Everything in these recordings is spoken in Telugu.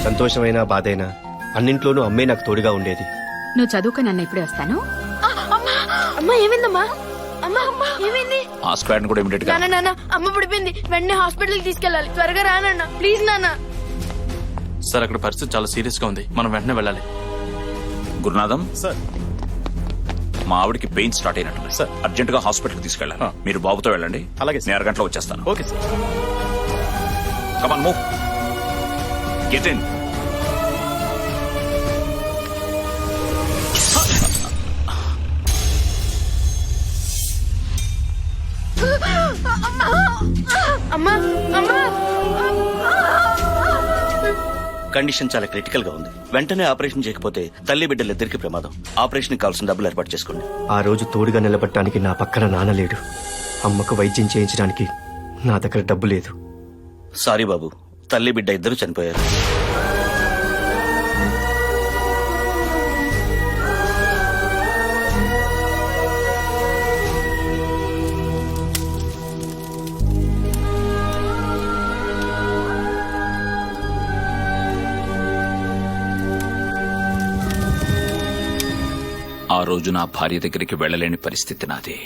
సంతోషమైనా బాధైనా అన్నింట్లోనూ అమ్మే నాకు తోడుగా ఉండేది. నువ్వు చదువుకో, నన్ను ఇప్పుడే వస్తాను. అమ్మా ఏమైందమ్మా? అమ్మా ఏమైంది? ఆ స్క్వాడ్ కూడా ఇమిడియట్ గా నాన్న అమ్మ పడిపోయింది, వెంటనే హాస్పిటల్ తీసుకెళ్ళాలి. త్వరగా రా నాన్న, ప్లీజ్ నాన్న. సార్ అక్కడ పరిస్థితి చాలా సీరియస్ గా ఉంది, మనం వెంటనే వెళ్ళాలి. గురునాథం సార్. మా ఆవిడకి పెయిన్ స్టార్ట్ అయినట్టు సార్. అర్జెంట్ గా హాస్పిటల్ కి తీసుకెళ్ళాలి. మీరు బాబుతో వెళ్ళండి. అలాగే సార్. నేను అరగంటలో వచ్చేస్తాను. Okay sir. Come on move, get in. అమ్మా అమ్మా కండిషన్ చాలా క్రిటికల్ గా ఉంది. వెంటనే ఆపరేషన్ చేయకపోతే తల్లి బిడ్డలిద్దరికి ప్రమాదం. ఆపరేషన్ కావాల్సిన డబ్బులు ఏర్పాటు చేసుకోండి. ఆ రోజు తోడుగా నిలబడటానికి నా పక్కన నాన్న లేడు. అమ్మకు వైద్యం చేయించడానికి నా దగ్గర డబ్బు లేదు. సారీ బాబు, తల్లి బిడ్డ ఇద్దరు చనిపోయారు. ఆ రోజు నా భార్య దగ్గరికి వెళ్ళలేని పరిస్థితి నాది.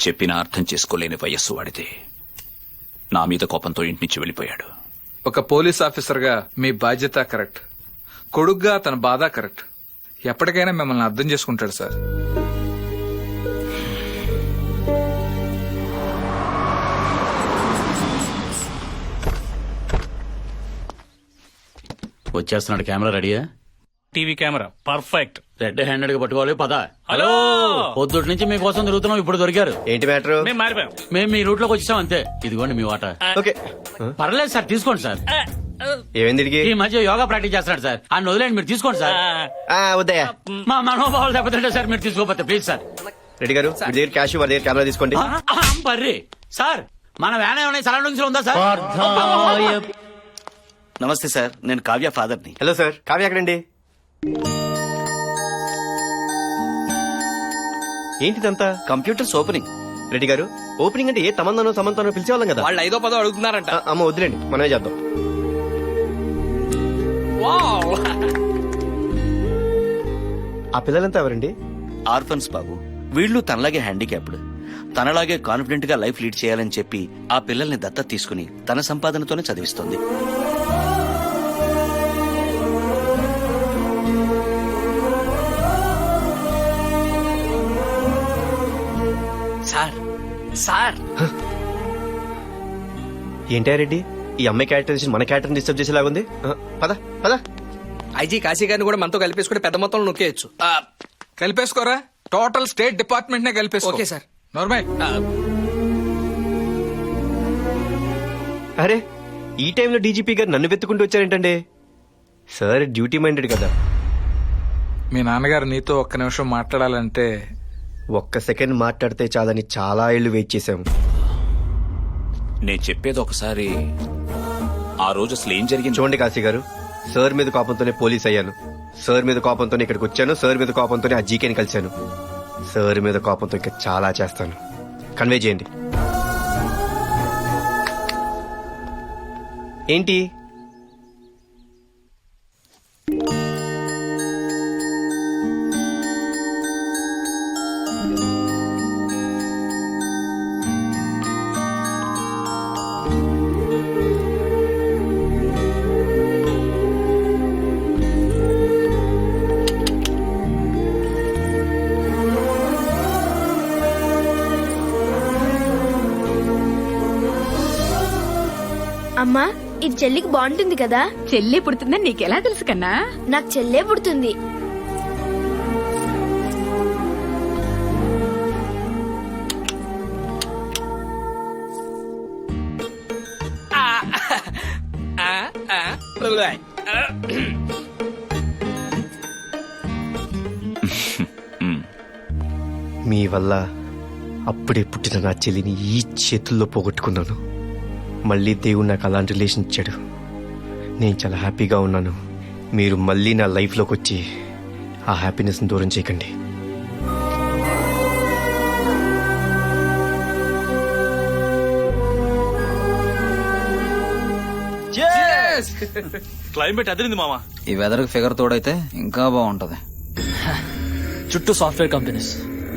చెప్పినా అర్థం చేసుకోలేని వయస్సు వాడితే. నా మీద కోపంతో ఇంటి నుంచి వెళ్ళిపోయాడు. ఒక పోలీస్ ఆఫీసర్ గా మీ బాధ్యత కరెక్ట్, కొడుగ్గా తన బాధ కరెక్ట్. ఎప్పటికైనా మిమ్మల్ని అర్థం చేసుకుంటాడు సార్. వచ్చేస్తున్నాడు. కెమెరా రెడీయా? TV camera perfect. Red handed గా పట్టుకోవాలి. పద. హలో, పొద్దుటి నుంచి మీకోసం తిరుగుతున్నాం, ఇప్పుడు దొరికారు. ఏంటి మ్యాటర్? మేము మారిపోయాం. మేము మీ రూట్ లోకి వచ్చేసాం అంతే. ఇదిగోండి మీ వాట. ఓకే. పర్లేదు సార్, తీసుకోండి సార్. ఏమైంది వీడికి? ఈ మధ్య యోగా ప్రాక్టీస్ చేస్తున్నాడు సార్, ఆయన వదిలేండి, మీరు తీసుకోండి సార్. వద్దయ్యా. మా మనోభావాలు దెబ్బతింటే సార్, మీరు తీసుకోకపోతే ప్లీజ్ సార్. రెడ్డి గారు, మీ దగ్గర క్యాష్, వారి దగ్గర కెమెరా తీసుకోండి. బర్రీ సార్, మన వ్యాన్ ఏమైనా సరౌండింగ్స్ లో ఉందా సార్? నమస్తే సార్, నేను కావ్య ఫాదర్ని. హలో సార్, కావ్య ఎక్కడండి? ఏంటిదంతా? Computers opening. రెడ్డి గారు, ఓపెనింగ్ అంటే ఏ తమందనో సమంతనో పిలిచేవాళ్ళం కదా. వాళ్ళు 5వ 10వ అడుగుతున్నారంట. అమ్మ వదిలేండి, మనమే చేద్దాం. ఆ పిల్లలంతా ఎవరండి? ఆర్ఫన్స్ బాబు. వీళ్ళు తనలాగే హ్యాండిక్యాప్డ్. తనలాగే కాన్ఫిడెంట్ గా లైఫ్ లీడ్ చేయాలని చెప్పి ఆ పిల్లల్ని దత్తత తీసుకుని తన సంపాదనతోనే చదివిస్తోంది. సార్ సార్ ఏంటా రెడ్డి, ఈ అమ్మాయి క్యారెక్టరైజేషన్ మన క్యారెక్టర్ డిస్టర్బ్ చేసేలాగుంది. పద పద. ఐజీ కాశీ గారిని కూడా మనతో కలిపేసుకుంటే పెద్ద మొత్తంలో నొక్కేయచ్చు. కలిపేసుకోరా, టోటల్ స్టేట్ డిపార్ట్మెంట్ నే కలిపేసుకో. Okay sir. నార్మల్. అరే, ఈ టైంలో డీజీపీ గారు నన్ను వెతుకుంటూ వచ్చారేంటండి? సార్ డ్యూటీ మైండెడ్ కదా. మీ నాన్నగారు నీతో ఒక్క నిమిషం మాట్లాడాలంటే. ఒక్క సెకండ్ మాట్లాడితే చాలని చాలా ఏళ్లు వెయిట్ చేశాం. నేను చెప్పేది ఒకసారి. ఆ రోజు అసలు ఏం జరిగింది చూడండి కాశీ గారు, సార్ మీద కోపంతోనే పోలీస్ అయ్యాను. సార్ మీద కోపంతోనే ఇక్కడికి వచ్చాను. సార్ మీద కోపంతోనే ఆ జీకేని కలిశాను. సార్ మీద కోపంతో ఇంకా చాలా చేస్తాను. కన్వే చేయండి. ఏంటి? అమ్మా, ఇది చెల్లికి బాగుంటుంది కదా. చెల్లి పుడుతుందని నీకెలా తెలుసు కన్నా? నాకు చెల్లే పుడుతుంది. మీ వల్ల అప్పుడే పుట్టిన నా చెల్లిని ఈ చేతుల్లో పోగొట్టుకున్నాను. మళ్ళీ దేవుడు నాకు అలాంటి రిలేషన్ ఇచ్చాడు. నేను చాలా హ్యాపీగా ఉన్నాను. మీరు మళ్ళీ నా లైఫ్లోకి వచ్చి ఆ హ్యాపీనెస్ని దూరం చేయకండి. క్లైమేట్ అదిరింది మామ. ఈ వెదర్ ఫిగర్ తోడైతే ఇంకా బాగుంటది. చుట్టూ software companies,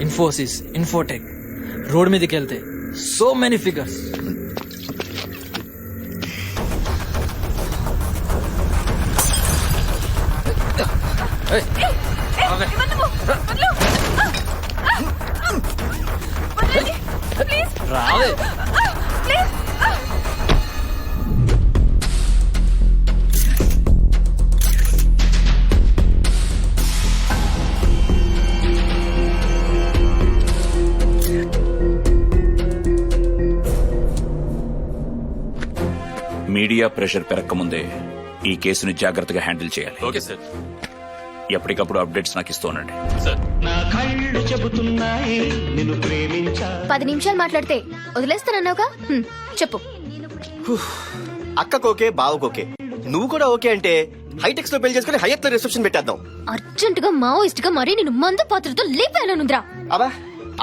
Infosys, Infotech. Road మీదకి వెళ్తే సో మెనీ ఫిగర్స్. రావే. మీడియా ప్రెషర్ పెరగకముందే ఈ కేసుని జాగ్రత్తగా హ్యాండిల్ చేయాలి. Okay sir. ఎప్పటికప్పుడు అప్డేట్స్ నాకు ఇస్తూ ఉండండి. సార్ 10 నిమిషాలు మాట్లాడితే వదిలేస్తానన్నావుగా చెప్పు. అక్కకోకే బావకోకే నువ్వు కూడా ఓకే అంటే హైటెక్స్ లో పెళ్లి చేసుకుని హయత్ లో రిసెప్షన్ పెట్టేద్దాం. అర్జెంట్ గా మావోయిస్ట్ గా మరీ నేను మందు పాత్రతో లేపానుంద్రా. అబ్బా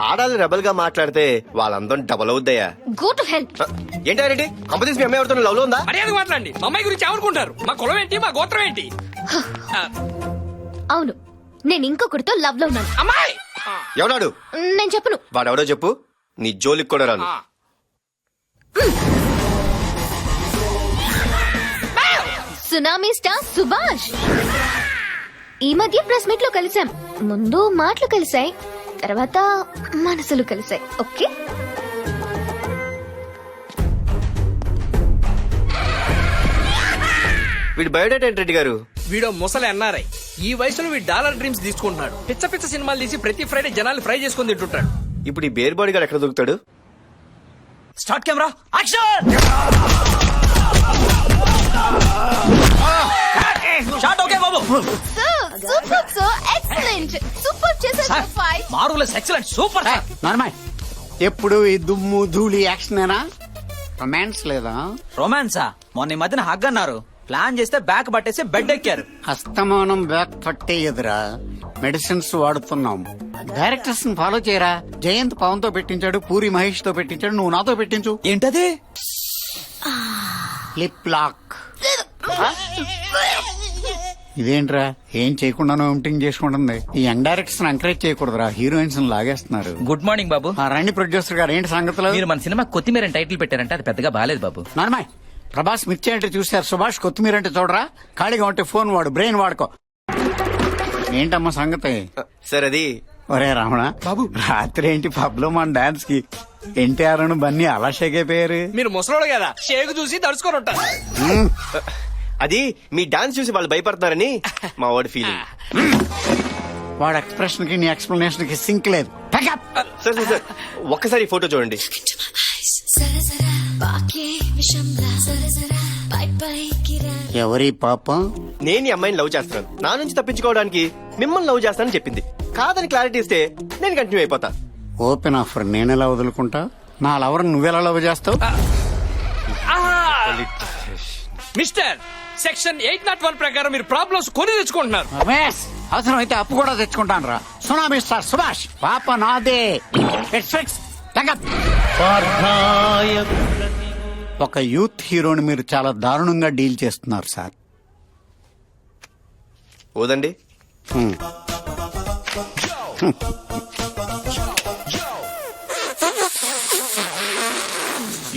ఆడాలి రెబల్ గా మాట్లాడితే వాళ్ళందరం డబల్ అవుద్దయ్యా. Go to help. ఏంటారెడ్డి కంపెనీస్ మీ అమ్మాయి ఎవరితో లవ్ లో ఉందా? మర్యాద మాట్లాడండి. మా అమ్మాయి గురించి ఏమనుకుంటారు? మా కులం ఏంటి, మా గోత్రం ఏంటి? అవును, నేను ఇంకొకరితో లవ్ లో ఉన్నాను. అమ్మాయి ఎవడాడు? నేను చెప్పను. వాడెవడో చెప్పు, నీ జోలికి కూడా రాను. Tsunami star Subhash. ఈ మధ్య ప్రెస్ మీట్ లో కలిసాం. ముందు మాటలు కలిసాయి, తర్వాత మనసులు కలిసాయి. ఓకే, వీడి బయోడేటా ఏంటి రెడ్డి గారు? వీడో ముసలి ఎన్ఆర్ఐ. ఈ వయసులో వీడు డాలర్ డ్రీమ్స్ తీసుకుంటున్నాడు. పిచ్చ పిచ్చ సినిమాలు తీసి ప్రతి ఫ్రైడే జనాలు ఫ్రై చేసుకుని తింటుంటాడు. ఇప్పుడు ఈ బేర్ బాడీ గారు ఎక్కడ దొరుకుతాడు? Start camera action. Shot okay బాబు. Super so excellent. సూపర్ చేశారు. Marvellous excellent super sir. Normal. ఎప్పుడు ఈ దుమ్ము ధూళి యాక్షనేనా? రొమాన్స్ లేదా? రొమాన్సా? మొన్న ఈ మధ్యన హగ్ అన్నారు. ప్లాన్ చేస్తే బ్యాక్ పట్టేసి బెడ్ ఎక్కారు. అస్తమానం బ్యాక్ పట్టే ఎదురా మెడిసిన్స్ వాడుతున్నాం. డైరెక్టర్స్ ని ఫాలో చేయరా. జయంత్ పవన్ తో పెట్టించాడు, పూరి మహేష్ తో పెట్టించాడు, నువ్వు నాతో పెట్టించు. ఏంటది? Lip lock. ఇదేంట్రా ఏం చేయకుండా ఎంటింగ్ చేసుకుంటుంది. ఈ యంగ్ డైరెక్టర్స్ ఎంకరేజ్ చేయకూడదురా, హీరోయిన్స్ లాగేస్తున్నారు. గుడ్ మార్నింగ్ బాబు. ఆ రండి ప్రొడ్యూసర్ గారు, ఏంటి సంగతులు? మీరు మన సినిమా కొత్తిమీర టైటిల్ పెట్టారంటే అది పెద్దగా బాలేదు బాబు. నార్మల్. ప్రభాస్ మిర్చి అంటే చూశారు, సుభాష్ కొత్తిమీర అంటే చూడరా. ఖాళీగా ఉంటే ఫోన్ వాడు, బ్రెయిన్ వాడుకో. ఏంటమ్మా సంగతి? సార్ అది ఒరే రమణ బాబు, రాత్రి ఏంటి పబ్ లో మన డాన్స్ కి ఎన్టీఆర్ అను బన్నీ అలా షేక్ అయిపోయారు. మీరు ముసలోడు కదా, షేక్ చూసి తడుచుకొని ఉంటారు. అది మీ డాన్స్ చూసి వాళ్ళు భయపడతారని మా వాడి ఫీలింగ్. వాడు ఎక్స్ప్రెషన్ కి నీ ఎక్స్ప్లెనేషన్ కి సింక్ లేదు. సార్ సార్ సార్ ఒక్కసారి ఈ ఫోటో చూడండి. ఎవరి పాపం? నేను ఈ అమ్మాయిని లవ్ చేస్తున్నాను, నా నుంచి తప్పించుకోవడానికి మిమ్మల్ని లవ్ చేస్తానని చెప్పింది. కాదని క్లారిటీ ఇస్తే నేను కంటిన్యూ అయిపోతా. ఓపెన్ ఆఫర్ నేనెలా వదులుకుంటా? నా లవర్ నువ్వెలా లవ్ చేస్తావు? మిస్టర్, సెక్షన్ 801 ప్రకారం మీరు ప్రాబ్లమ్స్ కొని తెచ్చుకుంటున్నారు. రమేష్, అవసరం అయితే అప్పు కూడా తెచ్చుకుంటాను రా. సునామీ స్టార్ సుభాష్ పాప నాదే. It's fixed. Take up. ఒక యూత్ హీరోని మీరు చాలా దారుణంగా డీల్ చేస్తున్నారు సార్. ఓదండి.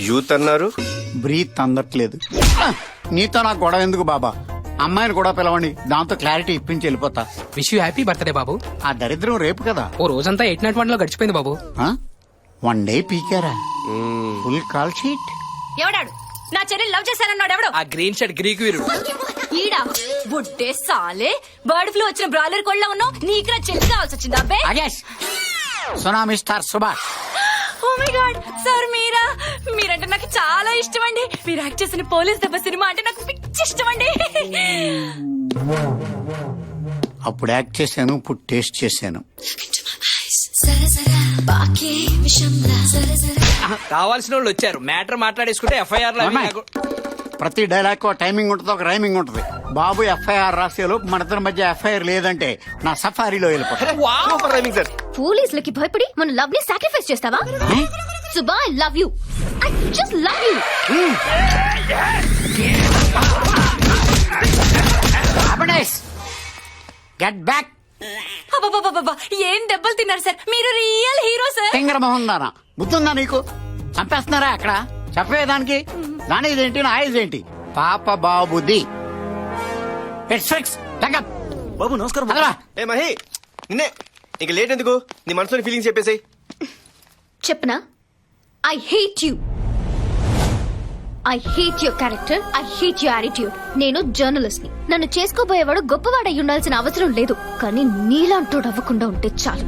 యూత్ అన్నారు, బ్రీత్ అందట్లేదు. నీతో నాకు గొడవ ఎందుకు బాబా? అమ్మాయిని కూడా పిలవండి, దాంతో క్లారిటీ ఇప్పించి వెళ్ళిపోతా. విష్ యూ హ్యాపీ బర్త్డే బాబు. ఆ దరిద్రం రేపు కదా. ఓ రోజంతా 801 లో గడిచిపోయింది బాబు. 1 డే పీకారా? Full call sheet. ఎవడాడు నా చెల్లెలు లవ్ చేశానన్నాడు? ఎవడు? ఆ గ్రీన్ షర్ట్ గ్రీక్ వీరుడు. ఈడా బుడ్డే సాలే. బర్డ్ ఫ్లూ వచ్చిన బ్రాయిలర్ కోళ్ళ ఉన్నావు. నీకు నా చెల్లి కావాల్సి వచ్చింది అబ్బే. Tsunami star Subhash. Oh my god sir, మీరంటే నాకు చాలా ఇష్టం అండి. మీరు యాక్ట్ చేసిన పోలీస్ దెబ్బ సినిమా అంటే నాకు పిచ్చి ఇష్టం అండి. అప్పుడు యాక్ట్ చేశాను, ఇప్పుడు టేస్ట్ చేశాను. కావాల్సిన వాళ్ళు వచ్చారు, మ్యాటర్ మాట్లాడేసుకుంటే ఎఫ్ఐఆర్ ప్రతి డైలాగ్ టైమింగ్ ఉంటుంది, ఒక రైమింగ్ ఉంటుంది. బాబు ఎఫ్ఐఆర్ రాసేలోపు మన ఇద్దరి మధ్య ఎఫ్ఐఆర్ లేదంటే నా సఫారీలో వెళ్ళిపోతా. Super rhyming sir. పోలీసులకి భయపడి మన లవ్ ని సాక్రిఫైస్ చేస్తావా? Suba, I love you. I just love you. Get back. అబ్బబ్బబ్బబ్బబ్బా, ఏం దెబ్బలు తిన్నారు సార్, మీరు రియల్ హీరో సార్. తింగర మొహం దానా, బుద్ధుందా నీకు? చంపేస్తున్నారా అక్కడ? చెప్పేదానికి దాని ఇదేంటి, నా ఇదేంటి? పాప బాబుది. It's fix. బాబు నమస్కారం. ఏ మహి, నిన్నే. ఇంక లేట్ ఎందుకు? నీ మనసులోని ఫీలింగ్స్ చెప్పేసాయి. చెప్పనా? I hate you. I hate your character. I hate your attitude. నేను జర్నలిస్ట్ ని. నన్ను చేసుకోబోయేవాడు గొప్పవాడై ఉండాల్సిన అవసరం లేదు, కానీ నీలాంటోడు అవ్వకుండా ఉంటే చాలు.